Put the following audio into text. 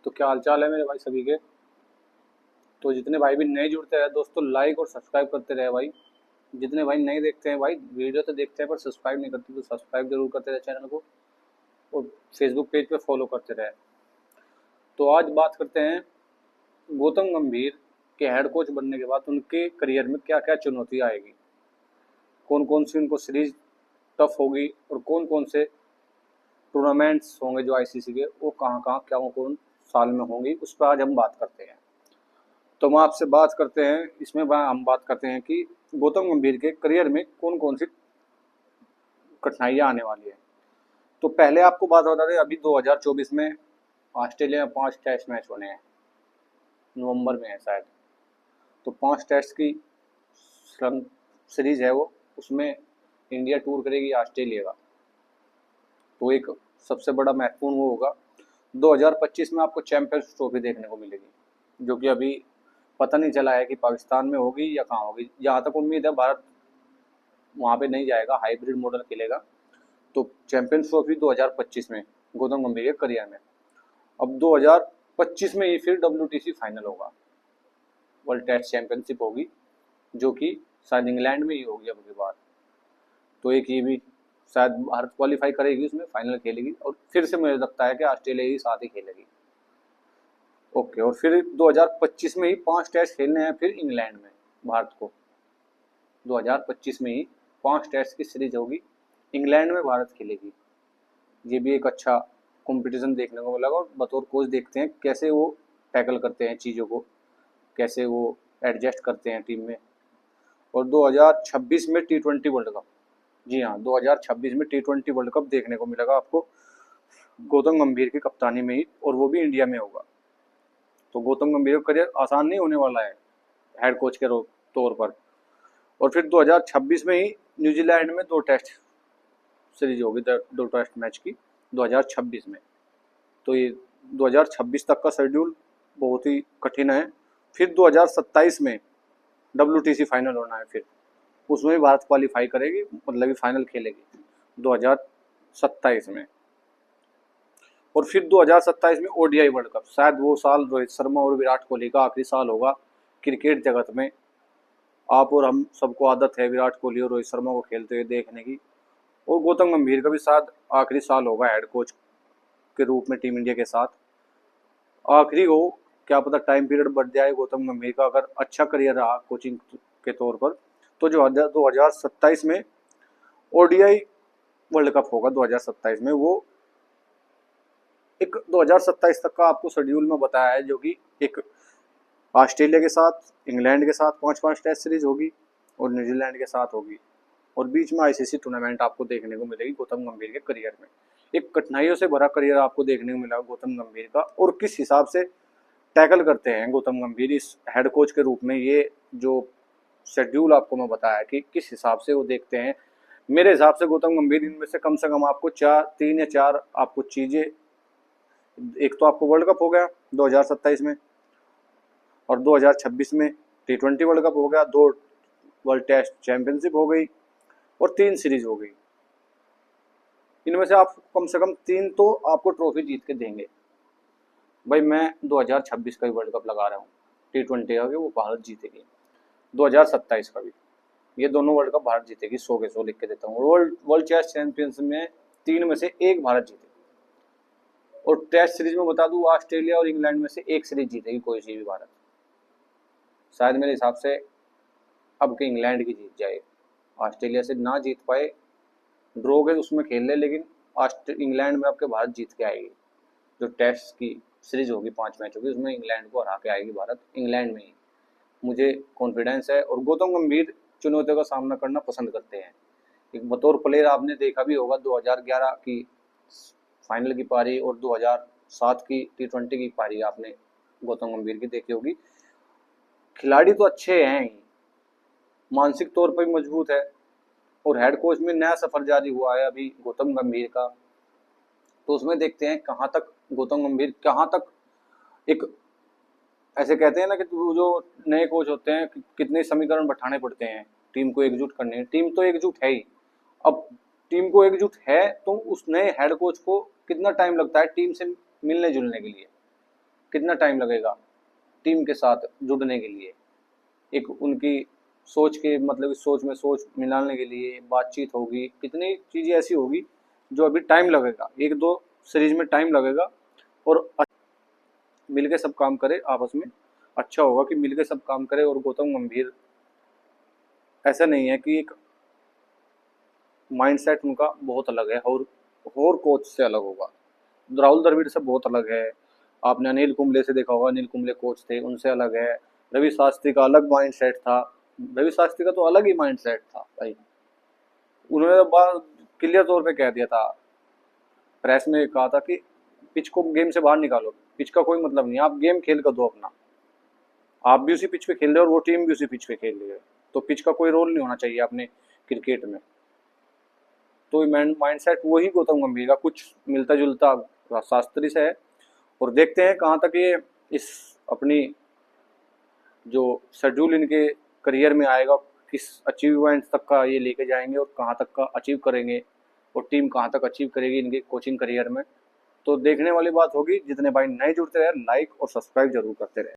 तो क्या हालचाल है मेरे भाई सभी के। तो जितने भाई भी नए जुड़ते हैं दोस्तों, लाइक और सब्सक्राइब करते रहे भाई। जितने भाई नहीं देखते हैं भाई, वीडियो तो देखते हैं पर सब्सक्राइब नहीं करते, तो सब्सक्राइब जरूर करते रहे चैनल को। और फेसबुक पेज पे फॉलो करते रहे। तो आज बात करते हैं गौतम गंभीर के हेड कोच बनने के बाद उनके करियर में क्या क्या चुनौती आएगी, कौन कौन सी उनको सीरीज टफ होगी, और कौन कौन से टूर्नामेंट्स होंगे जो आईसीसी के, वो कहाँ कहाँ क्या कौन साल में होंगी, उस पर आज हम बात करते हैं। तो हम आपसे बात करते हैं इसमें हम बात करते हैं कि गौतम गंभीर के करियर में कौन कौन सी कठिनाइयां आने वाली है। तो पहले आपको बात बता दें, अभी 2024 में ऑस्ट्रेलिया में 5 टेस्ट मैच होने हैं, नवंबर में है शायद। तो 5 टेस्ट की सीरीज है वो, उसमें इंडिया टूर करेगी ऑस्ट्रेलिया का। तो एक सबसे बड़ा महत्वपूर्ण वो होगा। 2025 में आपको चैंपियंस ट्रॉफी देखने को मिलेगी, जो कि अभी पता नहीं चला है कि पाकिस्तान में होगी या कहाँ होगी। जहाँ तक उम्मीद है भारत वहाँ पे नहीं जाएगा, हाइब्रिड मॉडल खेलेगा। तो चैंपियंस ट्रॉफी 2025 में गौतम गंभीर के करियर में। अब 2025 में ही फिर WTC फाइनल होगा, वर्ल्ड टेस्ट चैंपियनशिप होगी, जो कि शायद इंग्लैंड में ही होगी अब की बार। तो एक ये भी शायद भारत क्वालिफाई करेगी, उसमें फाइनल खेलेगी, और फिर से मुझे लगता है कि ऑस्ट्रेलिया ही साथ ही खेलेगी। ओके, और फिर 2025 में ही 5 टेस्ट खेलने हैं फिर इंग्लैंड में भारत को। 2025 में ही 5 टेस्ट की सीरीज होगी, इंग्लैंड में भारत खेलेगी। ये भी एक अच्छा कंपटीशन देखने को मिलेगा, और बतौर कोच देखते हैं कैसे वो टैकल करते हैं चीज़ों को, कैसे वो एडजस्ट करते हैं टीम में। और 2026 में T20 वर्ल्ड कप, जी हाँ 2026 में T20 वर्ल्ड कप देखने को मिलेगा आपको गौतम गंभीर की कप्तानी में ही, और वो भी इंडिया में होगा। तो गौतम गंभीर का करियर आसान नहीं होने वाला है हेड कोच के तौर पर। और फिर 2026 में ही न्यूजीलैंड में 2 टेस्ट सीरीज होगी, 2 टेस्ट मैच की 2026 में। तो ये 2026 तक का शेड्यूल बहुत ही कठिन है। फिर 2027 में WTC फाइनल होना है, फिर उसमें भी भारत क्वालिफाई करेगी, मतलब कि फाइनल खेलेगी 2027 में। और फिर 2027 में ODI वर्ल्ड कप, शायद वो साल रोहित शर्मा और विराट कोहली का आखिरी साल होगा क्रिकेट जगत में। आप और हम सबको आदत है विराट कोहली और रोहित शर्मा को खेलते हुए देखने की, और गौतम गंभीर का भी शायद आखिरी साल होगा हेड कोच के रूप में टीम इंडिया के साथ। आखिरी हो, क्या पता टाइम पीरियड बढ़ जाए गौतम गंभीर का, अगर अच्छा करियर रहा कोचिंग के तौर पर। तो जो 2027 में ODI वर्ल्ड कप होगा 2027 में, वो एक 2027 तक का आपको शेड्यूल में बताया है, जो कि एक ऑस्ट्रेलिया के साथ, इंग्लैंड के साथ 5-5 टेस्ट सीरीज होगी, और न्यूजीलैंड के साथ होगी, और बीच में आईसीसी टूर्नामेंट आपको देखने को मिलेगी गौतम गंभीर के करियर में। एक कठिनाइयों से भरा करियर आपको देखने को मिला गौतम गंभीर का, और किस हिसाब से टैकल करते हैं गौतम गंभीर इस हेड कोच के रूप में। ये जो शेड्यूल आपको मैं बताया कि किस हिसाब से वो देखते हैं, मेरे हिसाब से गौतम गंभीर इनमें से कम आपको 3 या 4 आपको चीज़ें। एक तो आपको वर्ल्ड कप हो गया 2027 में, और 2026 में T20 वर्ल्ड कप हो गया, 2 वर्ल्ड टेस्ट चैंपियनशिप हो गई, और 3 सीरीज हो गई। इनमें से आप कम से कम 3 तो आपको ट्रॉफी जीत के देंगे। भाई मैं 2026 का भी वर्ल्ड कप लगा रहा हूँ, T20 का भी वो भारत जीतेगी, 2027 का भी, ये दोनों वर्ल्ड कप भारत जीतेगी, 100 के 100 लिख के देता हूँ। वर्ल्ड चेस चैंपियंस में 3 में से 1 भारत जीतेगी। और टेस्ट सीरीज में बता दूं, ऑस्ट्रेलिया और इंग्लैंड में से 1 सीरीज जीतेगी कोई सी भी भारत। शायद मेरे हिसाब से अब के इंग्लैंड की जीत जाए, ऑस्ट्रेलिया से ना जीत पाए, ड्रॉ के उसमें खेल ले, लेकिन इंग्लैंड में आपके भारत जीत के आएगी। जो टेस्ट की सीरीज होगी 5 मैच होगी, उसमें इंग्लैंड को हरा के आएगी भारत, इंग्लैंड में ही, मुझे कॉन्फिडेंस है। और गौतम गंभीर चुनौतियों का सामना करना पसंद करते हैं। एक बतौर प्लेयर आपने देखा भी होगा 2011 की फाइनल की पारी और 2007 की T20 की पारी आपने गौतम गंभीर की देखी होगी। खिलाड़ी तो अच्छे हैं ही, मानसिक तौर पर भी मजबूत है, और हेड कोच में नया सफर जारी हुआ है अभी गौतम गंभीर का। तो उसमें देखते हैं कहाँ तक गौतम गंभीर, कहाँ तक एक, ऐसे कहते हैं ना कि जो नए कोच होते हैं कितने समीकरण बैठाने पड़ते हैं टीम को एकजुट करने। टीम तो एकजुट है ही, अब टीम को एकजुट है तो उस नए हेड कोच को कितना टाइम लगता है टीम से मिलने जुलने के लिए। कितना टाइम लगेगा टीम के साथ जुड़ने के लिए, एक उनकी सोच के मतलब इस सोच में सोच मिलाने के लिए बातचीत होगी, कितनी चीज़ें ऐसी होगी जो अभी टाइम लगेगा, एक दो सीरीज में टाइम लगेगा। और मिलके सब काम करे आपस में, अच्छा होगा कि मिलके सब काम करे। और गौतम गंभीर ऐसा नहीं है कि एक माइंडसेट उनका बहुत अलग है और कोच से अलग होगा, राहुल द्रविड़ से बहुत अलग है। आपने अनिल कुंबले से देखा होगा, अनिल कुंबले कोच थे, उनसे अलग है। रवि शास्त्री का अलग माइंडसेट था, रवि शास्त्री का तो अलग ही माइंडसेट था भाई। उन्होंने बात क्लियर तौर पे कह दिया था, प्रेस में कहा था कि पिच को गेम से बाहर निकालो, पिच का कोई मतलब नहीं, आप गेम खेल कर दो अपना, आप भी उसी पिच पे खेल रहे हो और वो टीम भी उसी पिच पे खेल रही है, तो पिच का कोई रोल नहीं होना चाहिए अपने क्रिकेट में। तो माइंडसेट वही गौतम गंभीर का कुछ मिलता जुलता शास्त्री से है। और देखते हैं कहाँ तक ये इस अपनी जो शेड्यूल इनके करियर में आएगा, किस अचीवमेंट तक का ये लेके जाएंगे और कहाँ तक का अचीव करेंगे, और टीम कहाँ तक अचीव करेगी इनके कोचिंग करियर में। तो देखने वाली बात होगी। जितने भाई नए जुड़ते रहे, लाइक और सब्सक्राइब जरूर करते रहे।